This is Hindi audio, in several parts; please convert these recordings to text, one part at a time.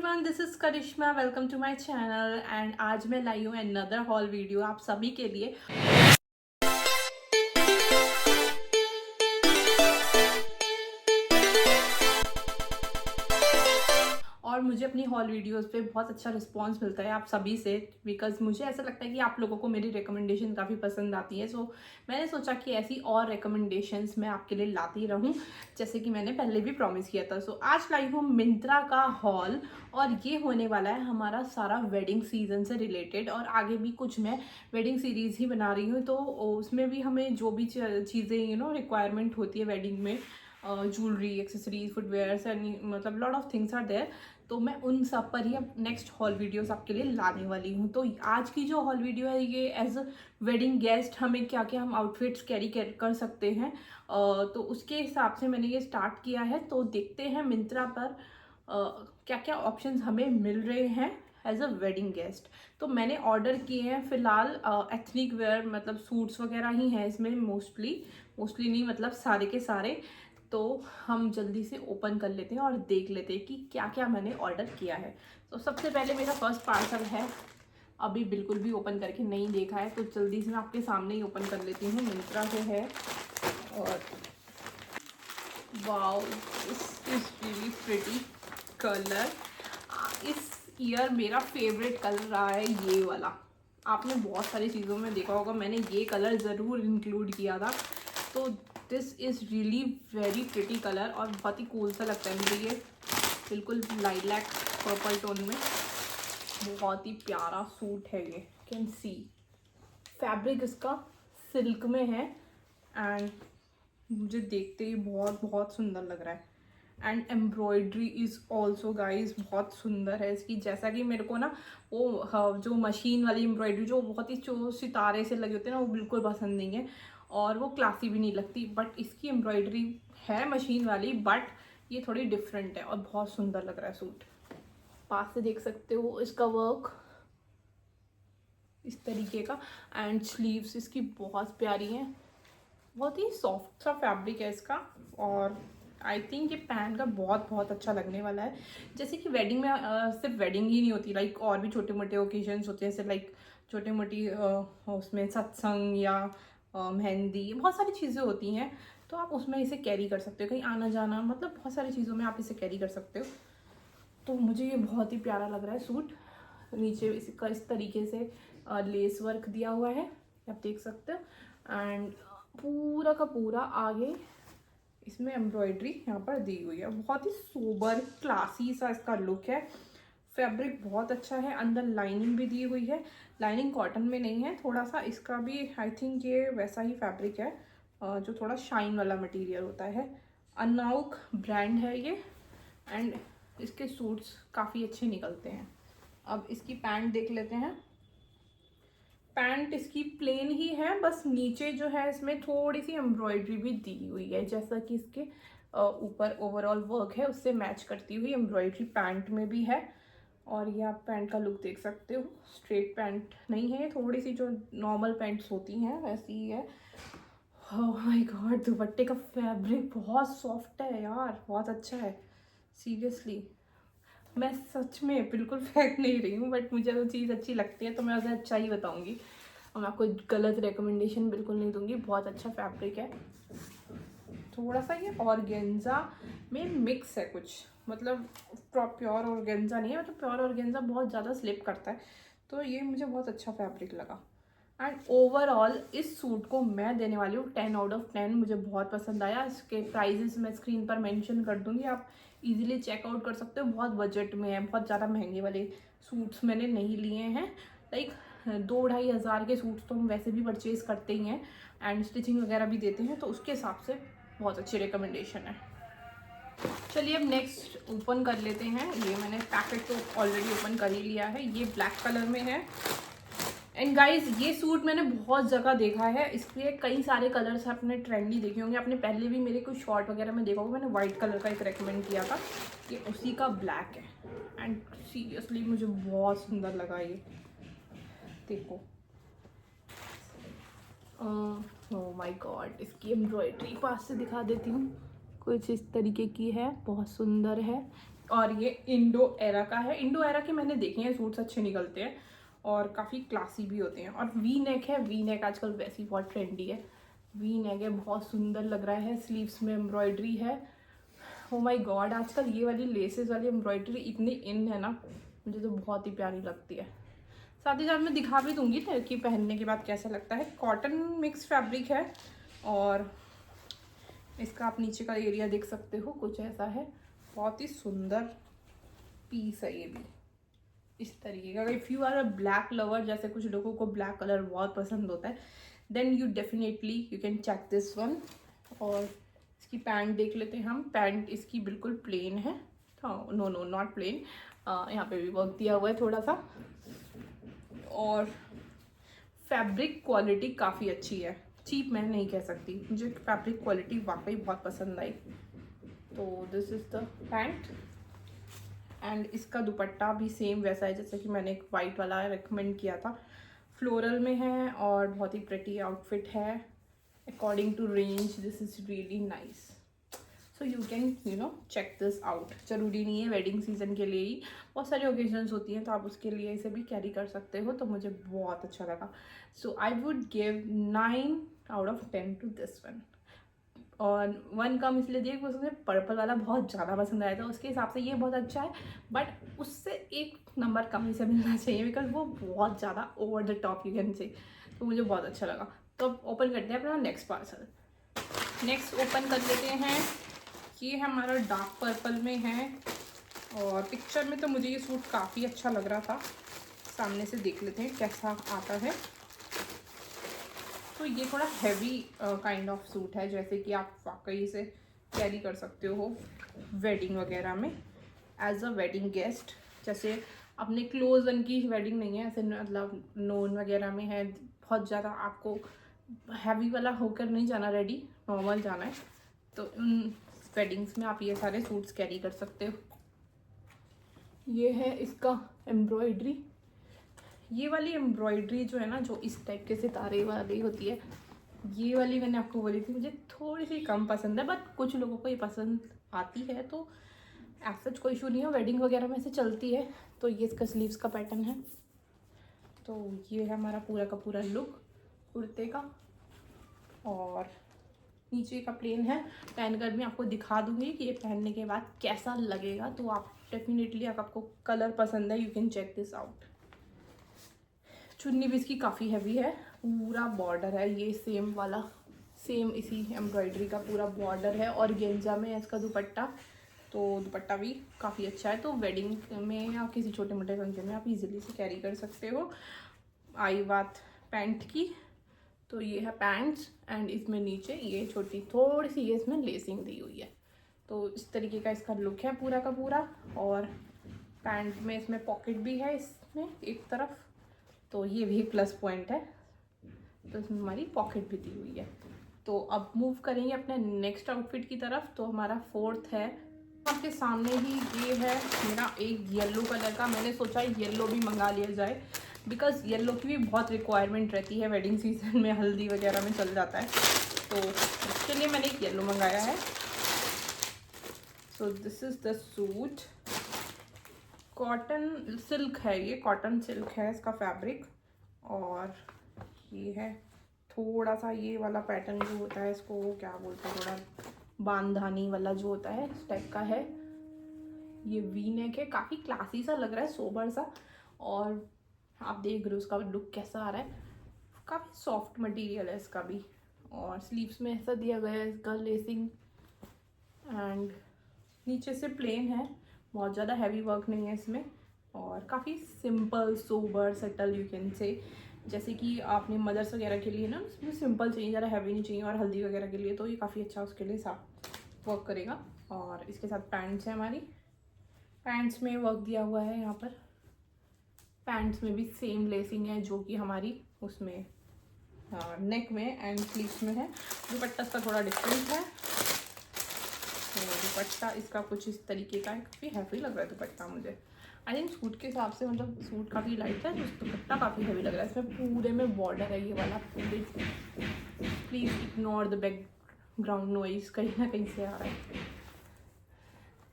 Everyone, this is Karishma. Welcome to my channel and आज मैं लाई हूँ अनदर हॉल वीडियो आप सभी के लिए। और मुझे अपनी हॉल वीडियोस पे बहुत अच्छा रिस्पांस मिलता है आप सभी से, बिकॉज मुझे ऐसा लगता है कि आप लोगों को मेरी रिकमेंडेशन काफ़ी पसंद आती है। सो मैंने सोचा कि ऐसी और रिकमेंडेशंस मैं आपके लिए लाती रहूं, जैसे कि मैंने पहले भी प्रॉमिस किया था। सो आज लाई हूँ मिंत्रा का हॉल, और ये होने वाला है हमारा सारा वेडिंग सीजन से रिलेटेड, और आगे भी कुछ मैं वेडिंग सीरीज़ ही बना रही हूँ, तो उसमें भी हमें जो भी चीज़ें रिक्वायरमेंट होती है वेडिंग में, ज्वेलरी, एक्सेसरीज, फुटवेयर्स एंड मतलब lot of things are there. तो मैं उन सब पर ही अब नेक्स्ट हॉल वीडियोस आपके लिए लाने वाली हूँ। तो आज की जो हॉल वीडियो है ये एज अ वेडिंग गेस्ट हमें क्या क्या हम आउटफिट्स कैरी कर सकते हैं, तो उसके हिसाब से मैंने ये स्टार्ट किया है। तो देखते हैं मिंत्रा पर क्या क्या ऑप्शंस हमें मिल रहे हैं एज अ वेडिंग गेस्ट। तो मैंने ऑर्डर किए हैं फिलहाल एथनिक वेयर, मतलब सूट्स वगैरह ही हैं इसमें मोस्टली नहीं, मतलब सारे के सारे। तो हम जल्दी से ओपन कर लेते हैं और देख लेते हैं कि क्या क्या मैंने ऑर्डर किया है। तो सबसे पहले मेरा फर्स्ट पार्सल है, अभी बिल्कुल भी ओपन करके नहीं देखा है, तो जल्दी से मैं आपके सामने ही ओपन कर लेती हूँ। मिंत्रा से है, और wow, this is really pretty colour. इस ईयर मेरा फेवरेट कलर रहा है ये वाला। आपने बहुत सारी चीज़ों में देखा होगा मैंने ये कलर ज़रूर इंक्लूड किया था। तो this is really very pretty colour, और बहुत ही कूल सा लगता है मुझे ये, बिल्कुल लाइलैक पर्पल टोन में। बहुत ही प्यारा सूट है ये, कैन सी फैब्रिक इसका सिल्क में है, एंड मुझे देखते ही बहुत बहुत सुंदर लग रहा है। And embroidery is also guys बहुत सुंदर है इसकी। जैसा कि मेरे को ना वो जो मशीन वाली एम्ब्रॉयडरी जो बहुत ही जो सितारे से लगे होते हैं ना, वो बिल्कुल पसंद नहीं है, और वो क्लासी भी नहीं लगती। बट इसकी एम्ब्रॉयडरी है मशीन वाली, बट ये थोड़ी डिफरेंट है और बहुत सुंदर लग रहा है सूट। पास से देख सकते हो इसका वर्क इस तरीके का, एंड स्लीव्स इसकी बहुत प्यारी हैं। बहुत ही सॉफ्ट सा फैब्रिक है इसका, और आई थिंक ये पहन का बहुत बहुत अच्छा लगने वाला है। जैसे कि वेडिंग में सिर्फ वेडिंग ही नहीं होती, लाइक और भी छोटे मोटे ओकेजन्स होते हैं, जैसे लाइक छोटी मोटी उसमें सत्संग या मेहंदी, बहुत सारी चीज़ें होती हैं। तो आप उसमें इसे कैरी कर सकते हो, कहीं आना जाना, मतलब बहुत सारी चीज़ों में आप इसे कैरी कर सकते हो। तो मुझे ये बहुत ही प्यारा लग रहा है सूट। नीचे इसका इस तरीके से लेस वर्क दिया हुआ है, आप देख सकते हो, एंड पूरा का पूरा आगे इसमें एम्ब्रॉयडरी यहाँ पर दी हुई है। बहुत ही सोबर क्लासी सा इसका लुक है। फैब्रिक बहुत अच्छा है, अंदर लाइनिंग भी दी हुई है। लाइनिंग कॉटन में नहीं है, थोड़ा सा इसका भी आई थिंक ये वैसा ही फैब्रिक है जो थोड़ा शाइन वाला मटेरियल होता है। अनौक ब्रांड है ये, एंड इसके सूट्स काफ़ी अच्छे निकलते हैं। अब इसकी पैंट देख लेते हैं। पैंट इसकी प्लेन ही है, बस नीचे जो है इसमें थोड़ी सी एम्ब्रॉयडरी भी दी हुई है, जैसा कि इसके ऊपर ओवरऑल वर्क है उससे मैच करती हुई एम्ब्रॉयडरी पैंट में भी है। और ये आप पैंट का लुक देख सकते हो, स्ट्रेट पैंट नहीं है, थोड़ी सी जो नॉर्मल पैंट्स होती हैं वैसी ही है। ओह माय गॉड, दुपट्टे का फैब्रिक बहुत सॉफ्ट है यार, बहुत अच्छा है सीरियसली। मैं सच में बिल्कुल फेंक नहीं रही हूँ, बट मुझे वो चीज़ अच्छी लगती है तो मैं उसे अच्छा ही बताऊँगी, और मैं आपको गलत रिकमेंडेशन बिल्कुल नहीं दूँगी। बहुत अच्छा फैब्रिक है। थोड़ा सा ये ऑर्गेन्जा में मिक्स है कुछ, मतलब प्योर ऑर्गेन्जा नहीं है, मतलब प्योर ऑर्गेन्जा बहुत ज़्यादा स्लिप करता है, तो ये मुझे बहुत अच्छा फैब्रिक लगा। एंड ओवरऑल इस सूट को मैं देने वाली हूँ 10 out of 10। मुझे बहुत पसंद आया। इसके प्राइजेस मैं स्क्रीन पर मेंशन कर दूँगी, आप इजीली चेकआउट कर सकते हो। बहुत बजट में है, बहुत ज़्यादा महंगे वाले सूट्स मैंने नहीं लिए हैं। लाइक 2-2.5 हज़ार के सूट्स तो हम वैसे भी परचेज़ करते ही हैं, एंड स्टिचिंग वगैरह भी देते हैं, तो उसके हिसाब से बहुत अच्छी रिकमेंडेशन है। चलिए अब नेक्स्ट ओपन कर लेते हैं। ये मैंने पैकेट तो ऑलरेडी ओपन कर ही लिया है। ये ब्लैक कलर में है, एंड गाइज ये सूट मैंने बहुत जगह देखा है, इसलिए कई सारे कलर्स आपने ट्रेंडी देखे होंगे। आपने पहले भी मेरे कुछ शॉर्ट वगैरह में देखा होगा, मैंने वाइट कलर का एक रेकमेंड किया था, ये उसी का ब्लैक है, एंड सीरियसली मुझे बहुत सुंदर लगा ये। देखो, ओह माय गॉड, इसकी एम्ब्रॉयडरी पास से दिखा देती हूँ, कुछ इस तरीके की है, बहुत सुंदर है। और ये इंडो एरा का है। इंडो एरा के मैंने देखे हैं सूट्स, अच्छे निकलते हैं और काफ़ी क्लासी भी होते हैं। और वी नेक है, वी नेक आजकल वैसे ही बहुत ट्रेंडी है। वी नेक है, बहुत सुंदर लग रहा है। स्लीव्स में एम्ब्रॉयडरी है। ओ माय गॉड, आजकल ये वाली लेसेस वाली एम्ब्रॉयडरी इतनी इन है ना, मुझे तो बहुत ही प्यारी लगती है। साथ ही साथ मैं दिखा भी दूंगी कि पहनने के बाद कैसा लगता है। कॉटन मिक्स फैब्रिक है और इसका आप नीचे का एरिया देख सकते हो, कुछ ऐसा है। बहुत ही सुंदर पीस है ये भी, इस तरीके का। If you are a black lover, जैसे कुछ लोगों को ब्लैक कलर बहुत पसंद होता है, then you definitely you can check this one. और इसकी पैंट देख लेते हैं हम। पैंट इसकी बिल्कुल प्लेन है। हाँ, नो नो नॉट प्लेन, यहाँ पे भी वर्क दिया हुआ है थोड़ा सा। और फैब्रिक क्वालिटी काफ़ी अच्छी है, चीप मैं नहीं कह सकती, मुझे फैब्रिक क्वालिटी वाकई बहुत पसंद आई। तो this is the pant and इसका दुपट्टा भी सेम वैसा है जैसे कि मैंने एक वाइट वाला रिकमेंड किया था। फ्लोरल में है और बहुत ही प्रिटी आउटफिट है। According to range this is really nice, so you can check this out. ज़रूरी नहीं है वेडिंग सीजन के लिए ही, बहुत सारी ओकेजन्स होती हैं तो आप उसके लिए इसे भी कैरी कर सकते हो। तो मुझे बहुत अच्छा लगा। So I would give 9/10 to this one. और 1 कम इसलिए दिया क्योंकि मुझे पर्पल वाला बहुत ज़्यादा पसंद आया था, उसके हिसाब से ये बहुत अच्छा है। बट उससे 1 नंबर कम इसे मिलना चाहिए बिकॉज वो बहुत ज़्यादा over the top you can say. तो मुझे बहुत अच्छा लगा। तो अब ओपन करते हैं अपना नेक्स्ट पार्सल। नेक्स्ट ओपन कर लेते हैं। ये हमारा डार्क पर्पल में है और पिक्चर में तो मुझे ये सूट काफ़ी अच्छा लग रहा था। सामने से देख लेते हैं कैसा आता है। तो ये थोड़ा हैवी काइंड ऑफ सूट है, जैसे कि आप वाकई से कैरी कर सकते हो वेडिंग वगैरह में एज अ वेडिंग गेस्ट। जैसे अपने क्लोज वन की वेडिंग नहीं है, ऐसे मतलब नोन वगैरह में है, बहुत ज़्यादा आपको हैवी वाला होकर नहीं जाना रेडी, नॉर्मल जाना है, तो उन वेडिंग्स में आप ये सारे सूट्स कैरी कर सकते हो। ये है इसका एम्ब्रॉयडरी। ये वाली एम्ब्रॉयडरी जो है ना, जो इस टाइप के सितारे वाली होती है, ये वाली मैंने आपको बोली थी मुझे थोड़ी सी कम पसंद है। बट कुछ लोगों को ये पसंद आती है तो ऐसा कोई इशू नहीं है, वेडिंग वगैरह में से चलती है। तो ये इसका स्लीव्स का पैटर्न है। तो ये है हमारा पूरा का पूरा लुक कुर्ते का। और नीचे का प्लेन है। पहन कर मैं आपको दिखा दूंगी कि ये पहनने के बाद कैसा लगेगा। तो आप डेफिनेटली, अगर आपको कलर पसंद है, you can check this out. चुन्नी भी इसकी काफ़ी हैवी है, पूरा बॉर्डर है ये सेम वाला, सेम इसी एम्ब्रॉयडरी का पूरा बॉर्डर है। और गेंजा में है इसका दुपट्टा, तो दुपट्टा भी काफ़ी अच्छा है। तो वेडिंग में या किसी छोटे मोटे फंक्शन में आप इजीली से कैरी कर सकते हो। आई बात पैंट की, तो ये है पैंट्स एंड इसमें नीचे ये छोटी थोड़ी सी ये इसमें लेसिंग दी हुई है। तो इस तरीके का इसका लुक है पूरा का पूरा। और पैंट में इसमें पॉकेट भी है इसमें एक तरफ, तो ये भी प्लस पॉइंट है। तो इसमें हमारी पॉकेट भी दी हुई है। तो अब मूव करेंगे अपने नेक्स्ट आउटफिट की तरफ। तो हमारा 4th है, आपके सामने ही ये है मेरा एक येलो कलर का। मैंने सोचा येलो भी मंगा लिया जाए बिकॉज येलो की भी बहुत रिक्वायरमेंट रहती है वेडिंग सीजन में, हल्दी वगैरह में चल जाता है। तो इसके लिए मैंने एक येलो मंगाया है। सो this is the suit. Cotton silk है, ये कॉटन सिल्क है इसका फैब्रिक। और ये है थोड़ा सा ये वाला पैटर्न जो होता है, इसको क्या बोलते हैं, थोड़ा बांधानी वाला जो होता है इस टाइप का है। ये वी नेक है, काफ़ी क्लासी सा लग रहा है, सोबर सा। और आप देख रहे हो उसका लुक कैसा आ रहा है, काफ़ी सॉफ्ट मटेरियल है इसका भी। और स्लीव्स में ऐसा दिया गया है इसका लेसिंग। एंड नीचे से प्लेन है, बहुत ज़्यादा हैवी वर्क नहीं है इसमें। और काफ़ी simple sober subtle you can say, जैसे कि आपने मदर्स वगैरह के लिए ना उसमें सिंपल चाहिए, ज़्यादा हैवी नहीं चाहिए। और हल्दी वगैरह के लिए तो ये काफ़ी अच्छा उसके लिए साथ वर्क करेगा। और इसके साथ पैंट्स है हमारी, पैंट्स में वर्क दिया हुआ है यहाँ पर। पैंट्स में भी सेम लेसिंग है जो कि हमारी उसमें नेक में एंड स्लीव्स में है। दुपट्टा इसका थोड़ा डिफरेंट है। तो दुपट्टा इसका कुछ इस तरीके का है, काफ़ी हैवी लग रहा है दुपट्टा मुझे। आई थिंक सूट के हिसाब से, मतलब सूट काफ़ी लाइट है, दुपट्टा काफ़ी हैवी लग रहा है। इसमें पूरे में बॉर्डर है ये वाला पूरे। Please ignore the background noise, कहीं ना कहीं से आ रहा है।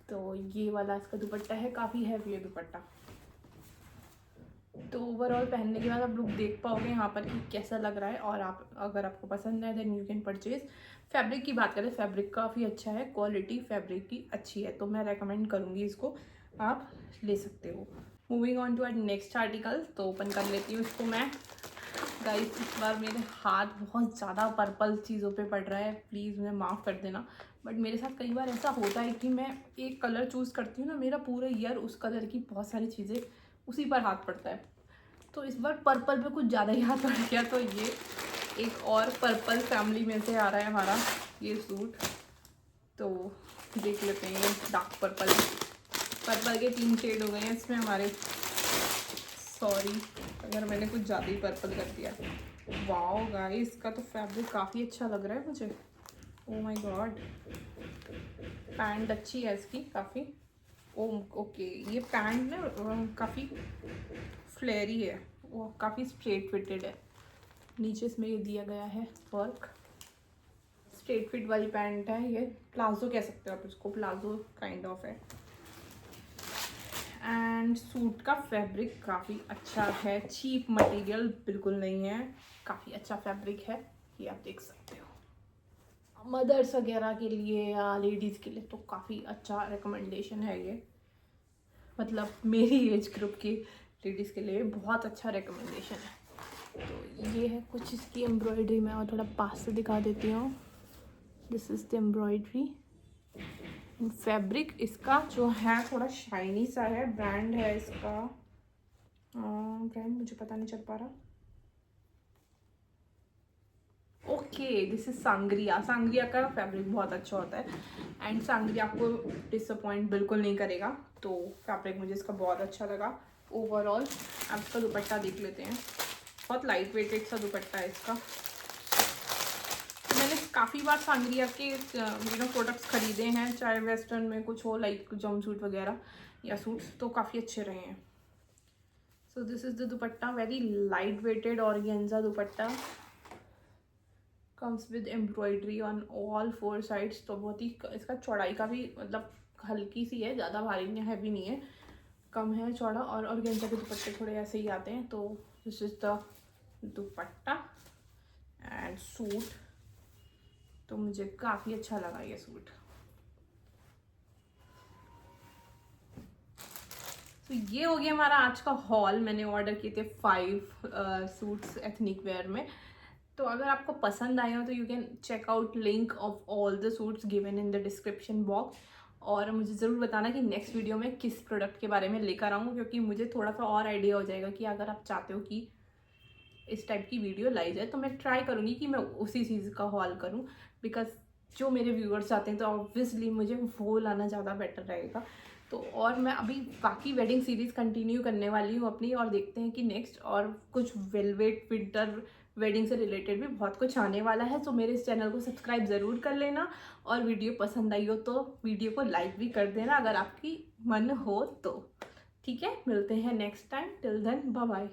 तो ये वाला इसका दुपट्टा है, काफ़ी हैवी है दुपट्टा। तो ओवरऑल पहनने के बाद आप लोग देख पाओगे यहाँ पर कि कैसा लग रहा है, और आप अगर आपको पसंद है then you can purchase. Fabric की बात करें, फैब्रिक काफ़ी अच्छा है, क्वालिटी फैब्रिक की अच्छी है, तो मैं रेकमेंड करूँगी इसको, आप ले सकते हो। Moving on to our next article, तो ओपन कर लेती हूँ इसको मैं। गाइस इस बार मेरे हाथ बहुत ज़्यादा पर्पल चीज़ों पे पड़ रहा है, प्लीज़ मुझे माफ़ कर देना। बट मेरे साथ कई बार ऐसा होता है कि मैं एक कलर चूज़ करती हूँ ना, मेरा पूरा ईयर उस कलर की बहुत सारी चीज़ें उसी पर हाथ पड़ता है। तो इस बार पर्पल पे कुछ ज़्यादा ही हाथ पड़ गया, तो ये एक और पर्पल फैमिली में से आ रहा है हमारा ये सूट। तो देख लेते हैं, ये डार्क पर्पल के 3 शेड हो गए हैं इसमें हमारे। सॉरी अगर मैंने कुछ ज़्यादा ही पर्पल कर दिया। वाओ गाइस, इसका तो फैब्रिक काफ़ी अच्छा लग रहा है मुझे। ओ माय गॉड, पैंट अच्छी है इसकी काफ़ी। ओके, ये पैंट ना काफ़ी फ्लेयरी है, वो काफ़ी स्ट्रेट फिटेड है। नीचे इसमें ये दिया गया है वर्क, स्ट्रेट फिट वाली पैंट है ये, प्लाजो कह सकते हो आप इसको, प्लाजो काइंड ऑफ है। एंड सूट का फैब्रिक काफ़ी अच्छा है, चीप मटेरियल बिल्कुल नहीं है, काफ़ी अच्छा फैब्रिक है, ये आप देख सकते हो। मदर्स वगैरह के लिए या लेडीज़ के लिए तो काफ़ी अच्छा रिकमेंडेशन है ये, मतलब मेरी एज ग्रुप की लेडीज़ के लिए बहुत अच्छा रिकमेंडेशन है। तो ये है कुछ इसकी एम्ब्रॉयडरी, में और थोड़ा पास से दिखा देती हूँ। This is the embroidery. Fabric इसका जो है थोड़ा शाइनी सा है, ब्रांड है इसका, ब्रांड मुझे पता नहीं चल पा रहा। Okay, this is sangria. Sangria का फैब्रिक बहुत अच्छा होता है एंड सांग्रिया आपको डिसअपॉइंट बिल्कुल नहीं करेगा, तो फैब्रिक मुझे इसका बहुत अच्छा लगा ओवरऑल। अब इसका दुपट्टा देख लेते हैं, बहुत लाइट वेटेड सा दुपट्टा है इसका। मैंने काफ़ी बार सांग्रिया के प्रोडक्ट्स खरीदे हैं, चाहे वेस्टर्न में कुछ हो लाइक जंप सूट वगैरह या सूट्स, तो काफ़ी अच्छे रहे हैं। So this is the dupatta, very light weighted organza dupatta, comes with embroidery on all 4 sides. तो बहुत ही इसका चौड़ाई का भी मतलब हल्की सी है, ज़्यादा भारी नहीं, हैवी नहीं है, कम है चौड़ा। और ऑर्गेन्जा के दुपट्टे थोड़े ऐसे ही आते हैं। तो this is the dupatta and suit, तो मुझे काफ़ी अच्छा लगा ये सूट। तो ये हो गया हमारा आज का हॉल। मैंने ऑर्डर किए थे 5 सूट्स एथनिक वेयर में। तो अगर आपको पसंद आए हो तो you can check out link of all the suits given in the description box. और मुझे ज़रूर बताना कि नेक्स्ट वीडियो में किस प्रोडक्ट के बारे में लेकर आऊँ, क्योंकि मुझे थोड़ा सा और आइडिया हो जाएगा कि अगर आप चाहते हो कि इस टाइप की वीडियो लाई जाए तो मैं ट्राई करूँगी कि मैं उसी चीज़ का हॉल करूँ, बिकॉज जो मेरे व्यूअर्स चाहते हैं तो ऑब्वियसली मुझे वो लाना ज़्यादा बेटर रहेगा। तो और मैं अभी बाकी वेडिंग सीरीज़ कंटिन्यू करने वाली हूँ अपनी, और देखते हैं कि नेक्स्ट और कुछ वेलवेट विंटर वेडिंग से रिलेटेड भी बहुत कुछ आने वाला है। तो मेरे इस चैनल को सब्सक्राइब ज़रूर कर लेना, और वीडियो पसंद आई हो तो वीडियो को लाइक भी कर देना अगर आपकी मन हो तो। ठीक है, मिलते हैं next time, till then bye bye.